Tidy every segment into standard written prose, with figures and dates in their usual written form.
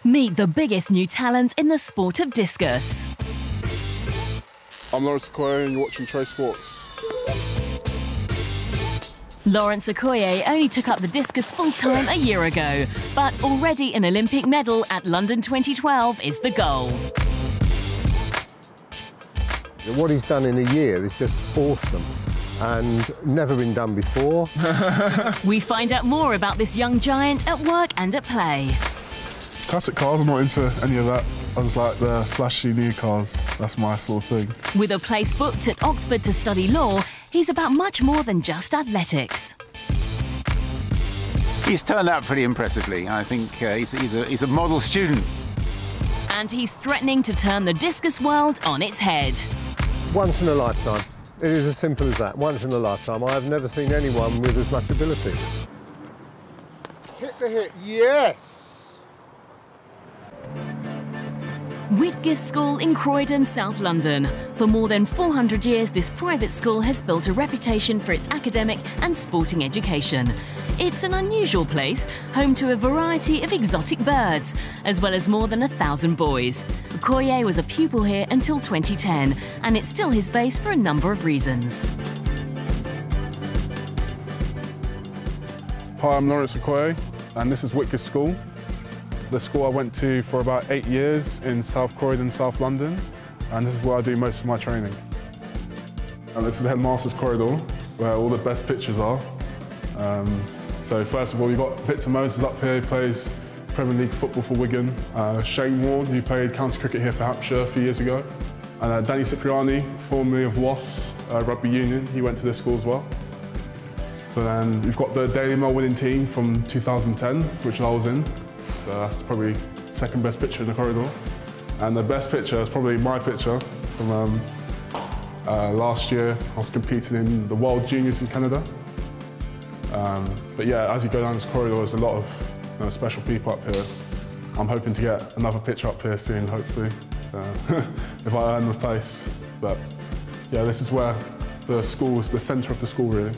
Meet the biggest new talent in the sport of discus. I'm Okoye and you're watching Trace Sports. Lawrence Okoye only took up the discus full-time a year ago, but already an Olympic medal at London 2012 is the goal. What he's done in a year is just awesome and never been done before. We find out more about this young giant at work and at play. Classic cars, I'm not into any of that. I just like the flashy new cars. That's my sort of thing. With a place booked at Oxford to study law, he's about much more than just athletics. He's turned out pretty impressively. I think he's a model student. And he's threatening to turn the discus world on its head. Once in a lifetime. It is as simple as that. Once in a lifetime. I have never seen anyone with as much ability. Hit the hit, yes! Whitgift School in Croydon, South London. For more than 400 years, this private school has built a reputation for its academic and sporting education. It's an unusual place, home to a variety of exotic birds, as well as more than 1,000 boys. Okoye was a pupil here until 2010, and it's still his base for a number of reasons. Hi, I'm Lawrence Okoye and this is Whitgift School. The school I went to for about 8 years in South Croydon, South London, and this is where I do most of my training. And this is the headmaster's corridor, where all the best pitchers are. So first of all, you've got Victor Moses up here, who plays Premier League football for Wigan. Shane Ward, who played county cricket here for Hampshire a few years ago. And Danny Cipriani, formerly of Wasps Rugby Union, he went to this school as well. So then we've got the Daily Mail winning team from 2010, which I was in. So that's probably second best picture in the corridor. And the best picture is probably my picture from last year. I was competing in the World Juniors in Canada. But yeah, as you go down this corridor, there's a lot of special people up here. I'm hoping to get another picture up here soon, hopefully, if I earn the place. But yeah, this is where the school is, the centre of the school, really.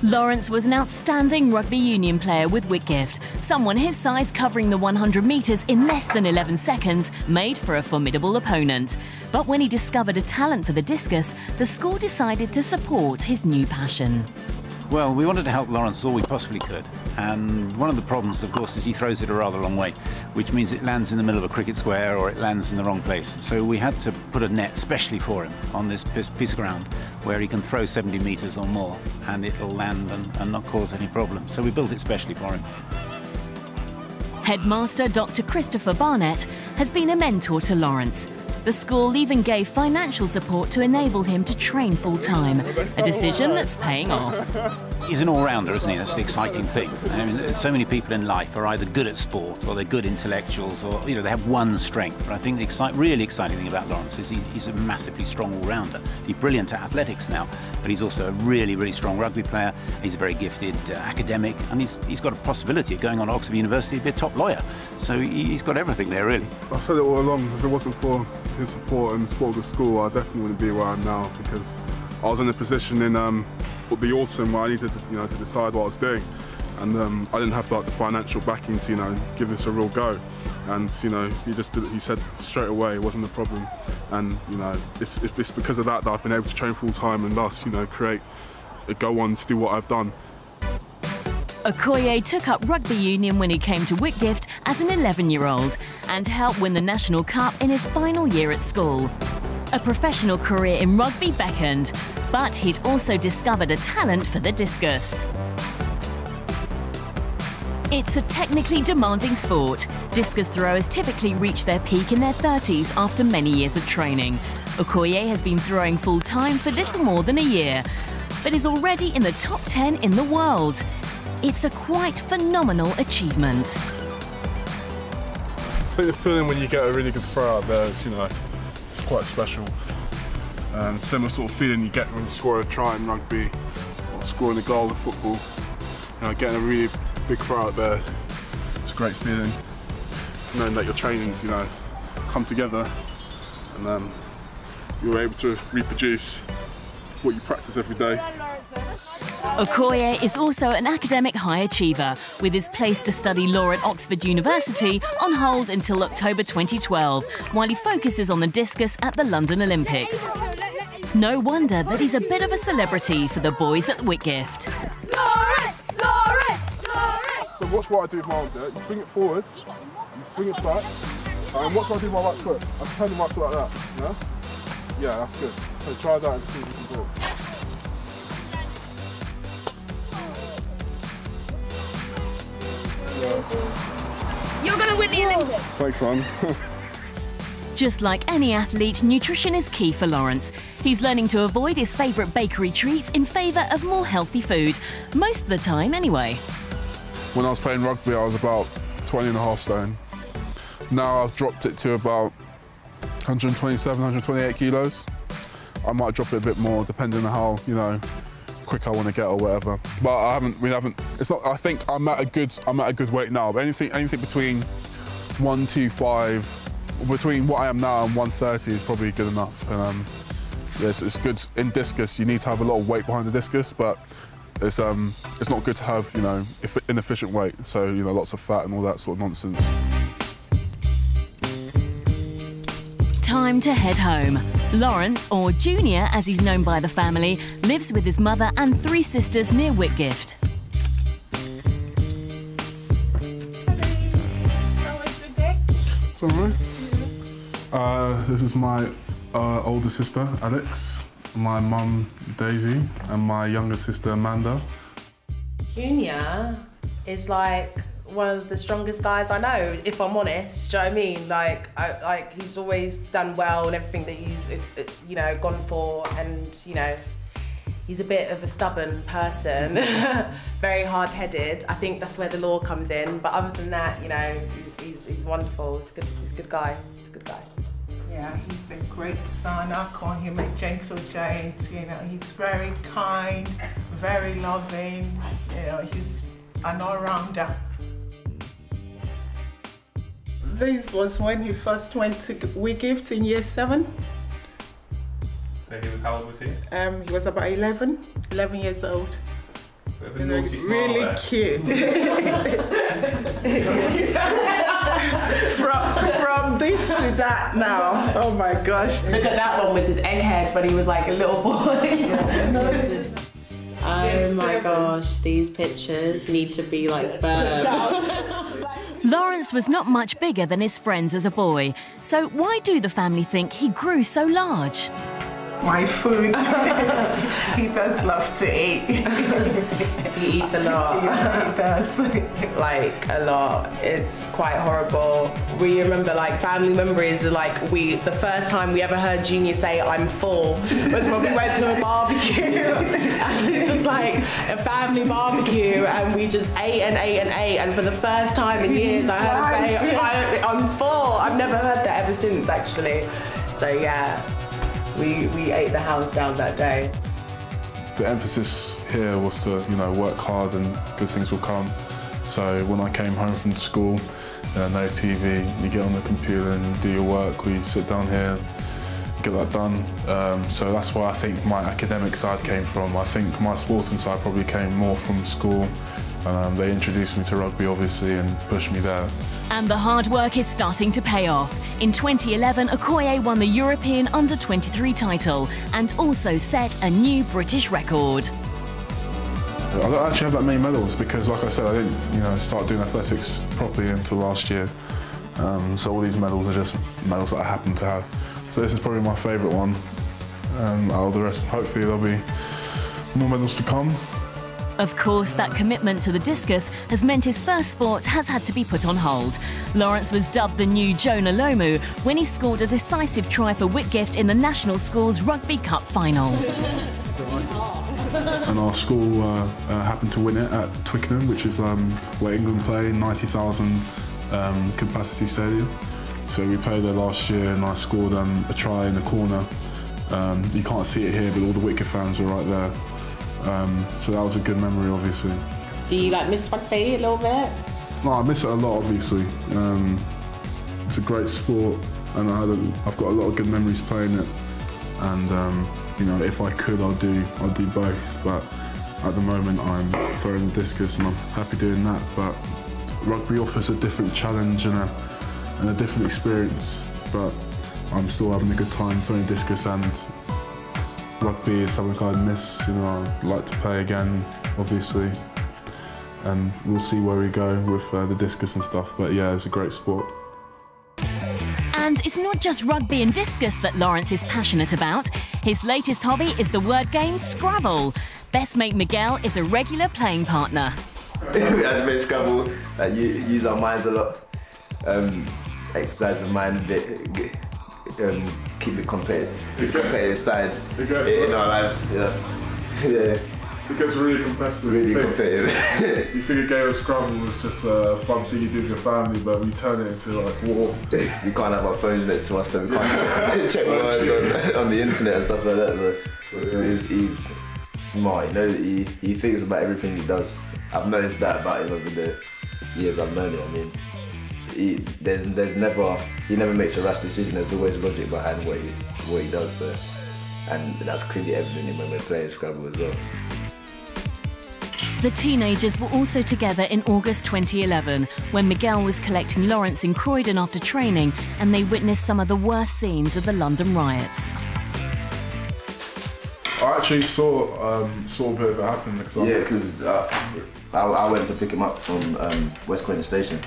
Lawrence was an outstanding rugby union player with Whitgift. Someone his size covering the 100 metres in less than 11 seconds made for a formidable opponent. But when he discovered a talent for the discus, the school decided to support his new passion. Well, we wanted to help Lawrence all we possibly could. And one of the problems, of course, is he throws it a rather long way, which means it lands in the middle of a cricket square or it lands in the wrong place. So we had to put a net specially for him on this piece of ground where he can throw 70 metres or more and it'll land and not cause any problem. So we built it specially for him. Headmaster Dr. Christopher Barnett has been a mentor to Lawrence. The school even gave financial support to enable him to train full-time, a decision that's paying off. He's an all-rounder, isn't he? That's the exciting thing. I mean, so many people in life are either good at sport or they're good intellectuals or, they have one strength. But I think the really exciting thing about Lawrence is he's a massively strong all-rounder. He's brilliant at athletics now, but he's also a really, really strong rugby player. He's a very gifted academic, and he's got a possibility of going on to Oxford University to be a top lawyer. So he's got everything there, really. I've said it all along, if it wasn't for his support and support of the school, I definitely wouldn't be where I am now, because I was in a position in the autumn where I needed to decide what I was doing, and I didn't have the financial backing to give this a real go. And he said straight away it wasn't a problem, and it's because of that I've been able to train full time and thus go on to do what I've done. Okoye took up rugby union when he came to Whitgift as an 11-year-old and helped win the National Cup in his final year at school. A professional career in rugby beckoned, but he'd also discovered a talent for the discus. It's a technically demanding sport. Discus throwers typically reach their peak in their 30s after many years of training. Okoye has been throwing full-time for little more than a year, but is already in the top 10 in the world. It's a quite phenomenal achievement. I think the feeling when you get a really good throw out there is, it's quite special. Similar sort of feeling you get when you score a try in rugby or scoring a goal in football. Getting a really big throw out there, it's a great feeling. Knowing that your trainings, come together and you're able to reproduce what you practice every day. Okoye is also an academic high achiever, with his place to study law at Oxford University on hold until October 2012, while he focuses on the discus at the London Olympics. No wonder that he's a bit of a celebrity for the boys at Whitgift. So watch what I do with my arm there. You swing it forward, you swing it back, and watch what I do with my right foot. I turn the right foot like that, yeah? Yeah, that's good. So try that and see if you can do it. You're going to win the Olympics. Thanks, man. Just like any athlete, nutrition is key for Lawrence. He's learning to avoid his favourite bakery treats in favour of more healthy food. Most of the time, anyway. When I was playing rugby, I was about 20.5 stone. Now I've dropped it to about 127, 128 kilos. I might drop it a bit more, depending on how, you know, quick I want to get or whatever. But we haven't. It's not. I think I'm at a good weight now. But anything between 125. Between what I am now and 130 is probably good enough. And yes, it's good in discus. You need to have a lot of weight behind the discus, but it's not good to have, you know, inefficient weight. So, you know, lots of fat and all that sort of nonsense. Time to head home. Lawrence, or Junior as he's known by the family, lives with his mother and 3 sisters near Whitgift. How was your day? It's all right. This is my older sister, Alex, my mum, Daisy, and my younger sister, Amanda. Junior is like one of the strongest guys I know, if I'm honest. Do you know what I mean? Like he's always done well in everything that he's, you know, gone for, and you know, he's a bit of a stubborn person, very hard-headed. I think that's where the law comes in. But other than that, you know, he's wonderful. He's a good guy. He's a good guy. Yeah, he's a great son. I call him a gentle giant. You know, he's very kind, very loving. You know, he's an all-rounder. This was when he first went to Whitgift in year 7. So how old was he? He was about 11 years old. Really cute. From this to that now. Oh my gosh. Look at that one with his egghead when he was like a little boy. Oh my gosh, these pictures need to be like burned. Lawrence was not much bigger than his friends as a boy, so why do the family think he grew so large? My food. He does love to eat. He eats a lot. Yeah, he does. Like a lot. It's quite horrible. We remember like family memories of like the first time we ever heard Junior say "I'm full" was when we went to a barbecue. And this was like a family barbecue, and we just ate and ate and ate. And for the first time in years, I heard him say I'm full. I've never heard that ever since, actually. So yeah. We ate the house down that day. The emphasis here was to, you know, work hard and good things will come. So when I came home from school, no TV, you get on the computer and you do your work. We sit down here and get that done. So that's where I think my academic side came from. I think my sporting side probably came more from school. They introduced me to rugby, obviously, and pushed me there. And the hard work is starting to pay off. In 2011, Okoye won the European Under-23 title and also set a new British record. I don't actually have that many medals because, like I said, I didn't, you know, start doing athletics properly until last year. So all these medals are just medals that I happen to have. So this is probably my favourite one. Out of the rest, hopefully there'll be more medals to come. Of course, that commitment to the discus has meant his first sport has had to be put on hold. Lawrence was dubbed the new Jonah Lomu when he scored a decisive try for Whitgift in the National Schools Rugby Cup final. And our school happened to win it at Twickenham, which is where England play, 90,000 capacity stadium. So we played there last year and I scored a try in the corner. You can't see it here, but all the Whitgift fans were right there. So that was a good memory, obviously. Do you like miss rugby a little bit? No, I miss it a lot, obviously. It's a great sport, and I've got a lot of good memories playing it. And you know, if I could, I'd do both. But At the moment I'm throwing the discus and I'm happy doing that, but rugby offers a different challenge and a different experience, but I'm still having a good time throwing discus, and rugby is something I miss. You know, I'd like to play again, obviously, and we'll see where we go with the discus and stuff, but yeah, it's a great sport. And it's not just rugby and discus that Lawrence is passionate about. His latest hobby is the word game Scrabble. Best mate Miguel is a regular playing partner. We had to play Scrabble, use our minds a lot, exercise the mind a bit, keep the competitive side in our lives. Yeah. It gets really competitive. Really competitive. You think a game of Scrabble was just a fun thing you do with your family, but we turn it into like war. We can't have our phones next to us, so we can't check words on the internet and stuff like that. So he's smart, you know, he thinks about everything he does. I've noticed that about him over the years I've known him. I mean, he never makes a rash decision. There's always logic behind what he does. So, and that's clearly evident in when we're playing Scrabble as well. The teenagers were also together in August 2011 when Miguel was collecting Lawrence in Croydon after training, and they witnessed some of the worst scenes of the London riots. I actually saw a bit of it happen. Because I went to pick him up from West Croydon Station,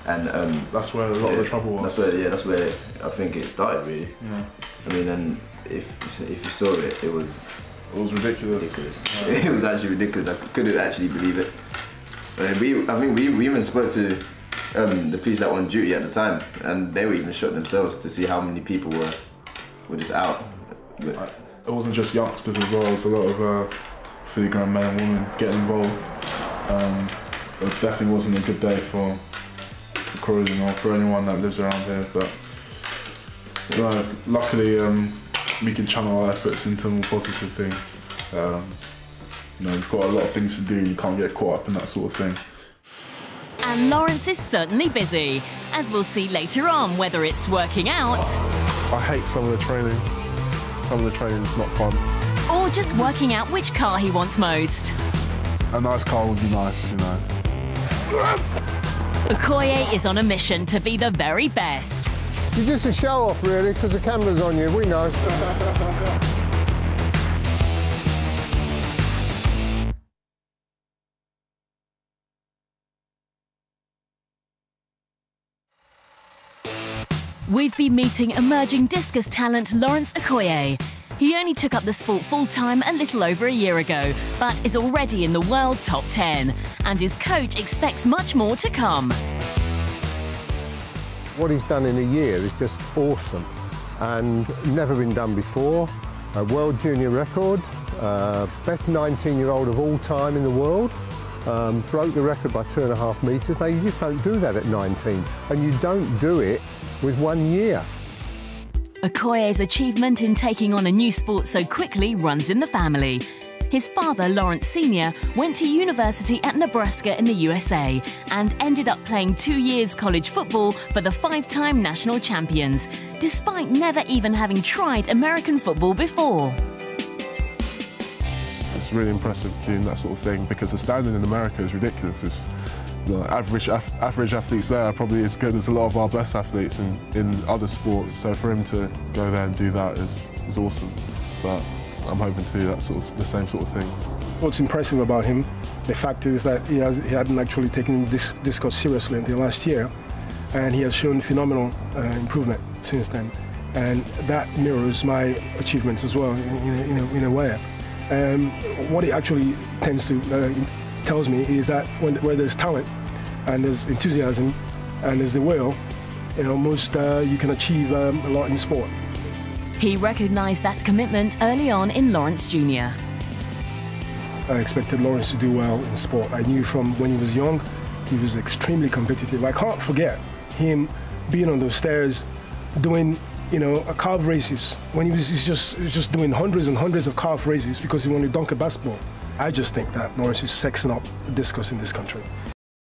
and that's where a lot of the trouble was. That's where I think it started, really. Yeah. I mean, and if you saw it, it was ridiculous. Yeah. It was actually ridiculous. I couldn't actually believe it. I think we even spoke to the police that were on duty at the time, and they were even shocked themselves to see how many people were just out. But it wasn't just youngsters as well. It was a lot of fully-grown men and women getting involved. It definitely wasn't a good day for Croydon or for anyone that lives around here. But luckily, we can channel our efforts into more positive things. You know, we've got a lot of things to do. You can't get caught up in that sort of thing. And Lawrence is certainly busy, as we'll see later on whether it's working out. I hate some of the training. Some of the training's not fun. Or just working out which car he wants most. A nice car would be nice, you know. Okoye is on a mission to be the very best. You're just a show-off, really, because the camera's on you, we know. We've been meeting emerging discus talent Lawrence Okoye. He only took up the sport full-time a little over a year ago, but is already in the world top 10. And his coach expects much more to come. What he's done in a year is just awesome and never been done before. A world junior record, best 19-year-old of all time in the world, broke the record by 2.5 metres. Now, you just don't do that at 19, and you don't do it with 1 year. Okoye's achievement in taking on a new sport so quickly runs in the family. His father, Lawrence Sr., went to university at Nebraska in the USA and ended up playing 2 years college football for the 5-time national champions, despite never even having tried American football before. It's really impressive doing that sort of thing because the standard in America is ridiculous. The average athletes there are probably as good as a lot of our best athletes in other sports. So for him to go there and do that is awesome. But I'm hoping to do that the same sort of thing. What's impressive about him, the fact is that he hadn't actually taken this discus seriously until last year, and he has shown phenomenal improvement since then. And that mirrors my achievements as well, in a way. What it actually tells me is that where there's talent and there's enthusiasm and there's the will, you can achieve a lot in sport. He recognised that commitment early on in Lawrence Jr. I expected Lawrence to do well in sport. I knew from when he was young, he was extremely competitive. I can't forget him being on those stairs doing, calf races when he was just doing hundreds and hundreds of calf races because he wanted to dunk a basketball. I just think that Lawrence is sexing up discus in this country.